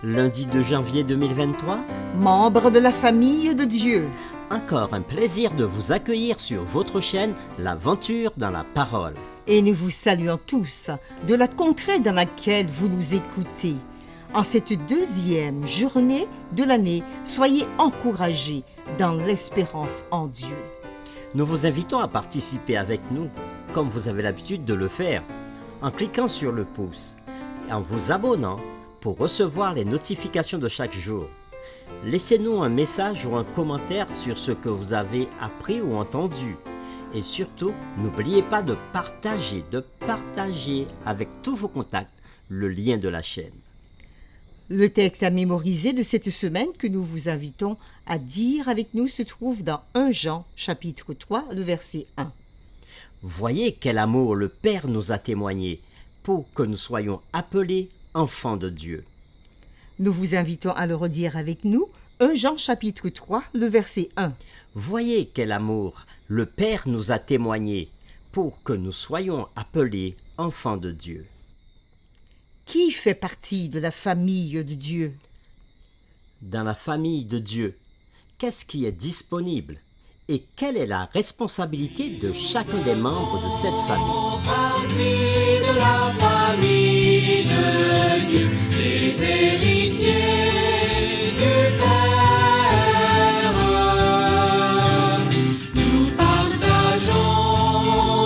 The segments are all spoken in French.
Lundi 2 janvier 2023, Membres de la famille de Dieu. encore un plaisir de vous accueillir sur votre chaîne L'Aventure dans la Parole. Et nous vous saluons tous de la contrée dans laquelle vous nous écoutez. En cette deuxième journée de l'année, soyez encouragés dans l'espérance en Dieu. Nous vous invitons à participer avec nous, comme vous avez l'habitude de le faire, en cliquant sur le pouce et en vous abonnant pour recevoir les notifications de chaque jour. Laissez-nous un message ou un commentaire sur ce que vous avez appris ou entendu. Et surtout, n'oubliez pas de partager avec tous vos contacts le lien de la chaîne. Le texte à mémoriser de cette semaine que nous vous invitons à dire avec nous se trouve dans 1 Jean chapitre 3, le verset 1. Voyez quel amour le Père nous a témoigné pour que nous soyons appelés enfants de Dieu. Nous vous invitons à le redire avec nous, 1 Jean chapitre 3, le verset 1. Voyez quel amour le Père nous a témoigné pour que nous soyons appelés enfants de Dieu. Qui fait partie de la famille de Dieu? Dans la famille de Dieu, qu'est-ce qui est disponible et quelle est la responsabilité de chacun des membres de cette famille? Partie de la famille de Dieu, les héritiers du Père. Nous partageons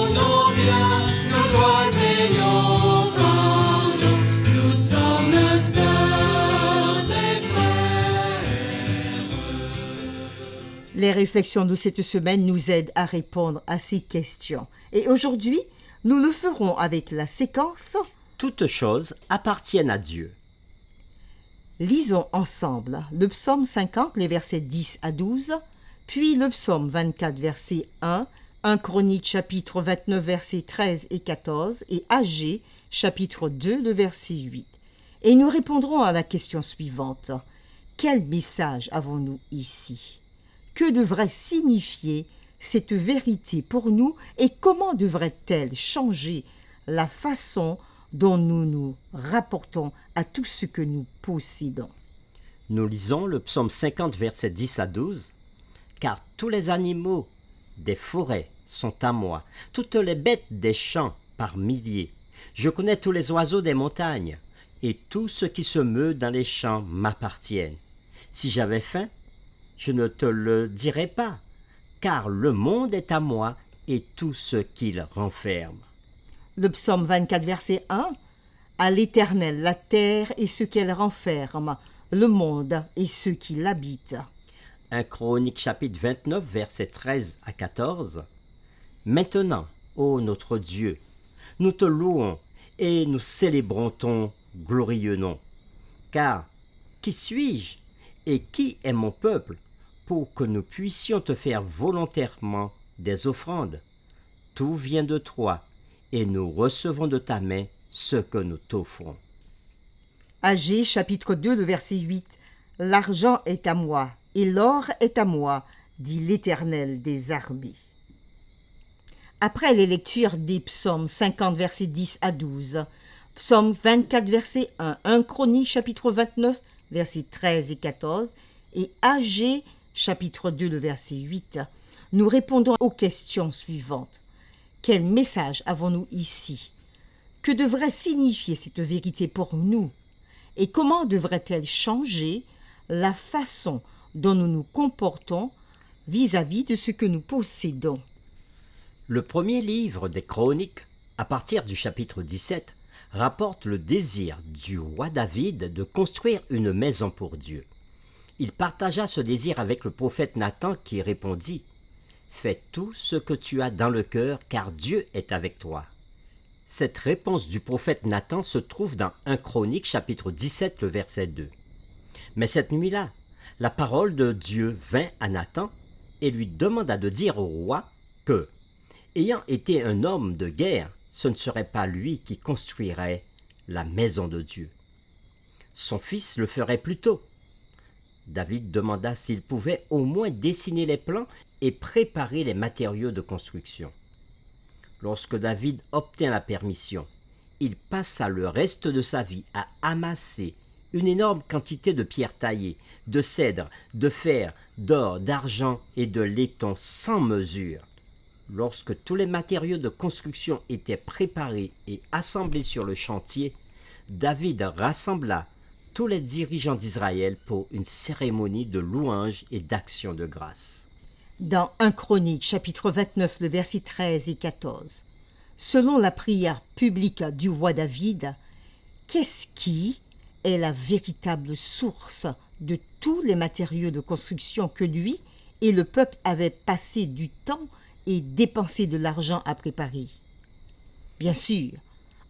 nos biens, nos joies et nos fardeaux. Nous sommes sœurs et frères. Les réflexions de cette semaine nous aident à répondre à ces questions. Et aujourd'hui, nous le ferons avec la séquence. Toutes choses appartiennent à Dieu. Lisons ensemble le psaume 50, les versets 10 à 12, puis le psaume 24, verset 1, 1 Chronique, chapitre 29, versets 13 et 14, et Agé, chapitre 2, le verset 8. Et nous répondrons à la question suivante. Quel message avons-nous ici? Que devrait signifier cette vérité pour nous et comment devrait-elle changer la façon dont nous nous rapportons à tout ce que nous possédons? Nous lisons le psaume 50, versets 10 à 12. Car tous les animaux des forêts sont à moi, toutes les bêtes des champs par milliers. Je connais tous les oiseaux des montagnes, et tout ce qui se meut dans les champs m'appartiennent. Si j'avais faim, je ne te le dirais pas, car le monde est à moi et tout ce qu'il renferme. Le psaume 24, verset 1. À l'Éternel la terre et ce qu'elle renferme, le monde et ceux qui l'habitent. 1 Chronique chapitre 29, versets 13 à 14. Maintenant, ô notre Dieu, nous te louons et nous célébrons ton glorieux nom. Car qui suis-je et qui est mon peuple pour que nous puissions te faire volontairement des offrandes? Tout vient de toi et nous recevons de ta main ce que nous t'offrons. Agé, chapitre 2, le verset 8. L'argent est à moi et l'or est à moi, dit l'Éternel des armées. Après les lectures des psaumes 50, versets 10 à 12, psaume 24, verset 1, 1 Chronique, chapitre 29, versets 13 et 14, et Agé, chapitre 2, le verset 8, nous répondons aux questions suivantes. Quel message avons-nous ici? Que devrait signifier cette vérité pour nous? Et comment devrait-elle changer la façon dont nous nous comportons vis-à-vis de ce que nous possédons? Le premier livre des Chroniques, à partir du chapitre 17, rapporte le désir du roi David de construire une maison pour Dieu. Il partagea ce désir avec le prophète Nathan qui répondit « Fais tout ce que tu as dans le cœur, car Dieu est avec toi. » Cette réponse du prophète Nathan se trouve dans 1 Chronique chapitre 17, le verset 2. Mais cette nuit-là, la parole de Dieu vint à Nathan et lui demanda de dire au roi que, ayant été un homme de guerre, ce ne serait pas lui qui construirait la maison de Dieu. Son fils le ferait plus tôt. David demanda s'il pouvait au moins dessiner les plans et préparer les matériaux de construction. Lorsque David obtint la permission, il passa le reste de sa vie à amasser une énorme quantité de pierres taillées, de cèdre, de fer, d'or, d'argent et de laiton sans mesure. Lorsque tous les matériaux de construction étaient préparés et assemblés sur le chantier, David rassembla tous les dirigeants d'Israël pour une cérémonie de louange et d'action de grâce. Dans 1 Chronique, chapitre 29, le verset 13 et 14, selon la prière publique du roi David, qu'est-ce qui est la véritable source de tous les matériaux de construction que lui et le peuple avaient passé du temps et dépensé de l'argent à préparer? Bien sûr,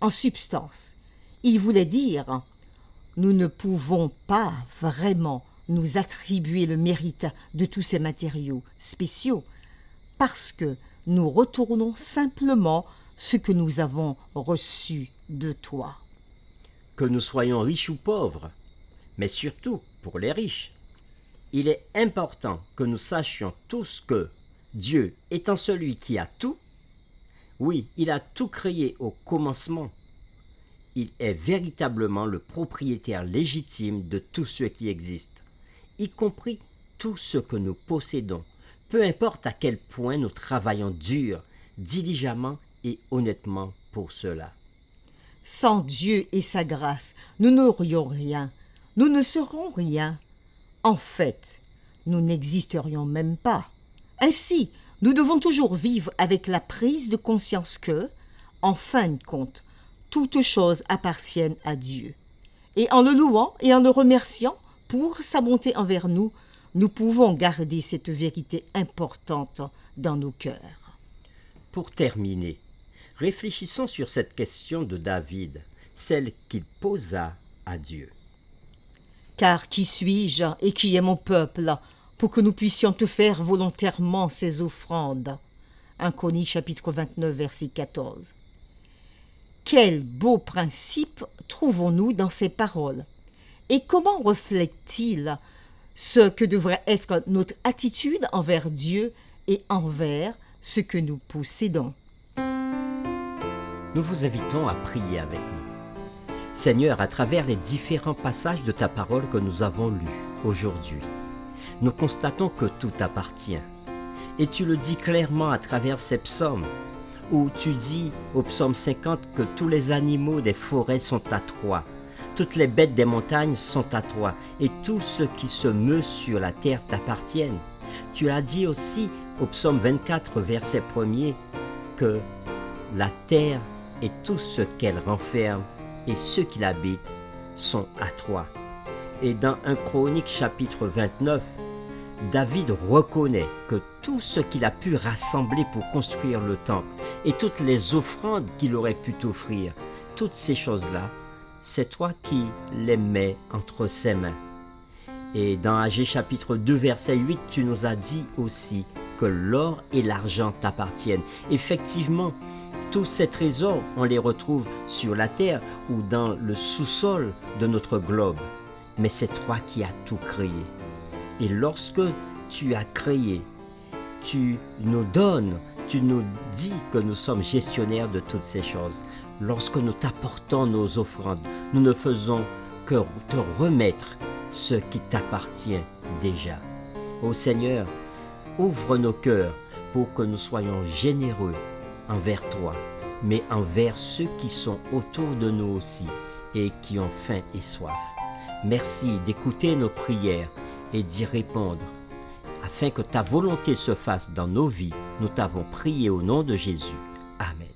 en substance, il voulait dire « Nous ne pouvons pas vraiment nous attribuer le mérite de tous ces matériaux spéciaux parce que nous retournons simplement ce que nous avons reçu de toi. » Que nous soyons riches ou pauvres, mais surtout pour les riches, il est important que nous sachions tous que Dieu étant celui qui a tout, oui, il a tout créé au commencement. Il est véritablement le propriétaire légitime de tout ce qui existe, y compris tout ce que nous possédons, peu importe à quel point nous travaillons dur, diligemment et honnêtement pour cela. Sans Dieu et sa grâce, nous n'aurions rien, nous ne serons rien. En fait, nous n'existerions même pas. Ainsi, nous devons toujours vivre avec la prise de conscience que, en fin de compte, toutes choses appartiennent à Dieu. Et en le louant et en le remerciant pour sa bonté envers nous, nous pouvons garder cette vérité importante dans nos cœurs. Pour terminer, réfléchissons sur cette question de David, celle qu'il posa à Dieu. Car qui suis-je et qui est mon peuple pour que nous puissions te faire volontairement ces offrandes? 1 Chronique chapitre 29 verset 14. Quel beau principe trouvons-nous dans ces paroles? Et comment reflète-t-il ce que devrait être notre attitude envers Dieu et envers ce que nous possédons? Nous vous invitons à prier avec nous. Seigneur, à travers les différents passages de ta parole que nous avons lus aujourd'hui, nous constatons que tout t'appartient. Et tu le dis clairement à travers ces psaumes, où tu dis au psaume 50 que tous les animaux des forêts sont à toi, toutes les bêtes des montagnes sont à toi, et tout ce qui se meut sur la terre t'appartiennent. Tu as dit aussi au psaume 24, verset 1er, que la terre et tout ce qu'elle renferme et ceux qui l'habitent sont à toi. Et dans 1 Chronique chapitre 29, David reconnaît que tout ce qu'il a pu rassembler pour construire le temple et toutes les offrandes qu'il aurait pu t'offrir, toutes ces choses-là, c'est toi qui les mets entre ses mains. Et dans Agé chapitre 2 verset 8, tu nous as dit aussi que l'or et l'argent t'appartiennent. Effectivement, tous ces trésors, on les retrouve sur la terre ou dans le sous-sol de notre globe. Mais c'est toi qui as tout créé. Et lorsque tu as créé, tu nous donnes, tu nous dis que nous sommes gestionnaires de toutes ces choses. Lorsque nous t'apportons nos offrandes, nous ne faisons que te remettre ce qui t'appartient déjà. Ô Seigneur, ouvre nos cœurs pour que nous soyons généreux envers toi, mais envers ceux qui sont autour de nous aussi et qui ont faim et soif. Merci d'écouter nos prières et d'y répondre. Afin que ta volonté se fasse dans nos vies, nous t'avons prié au nom de Jésus. Amen.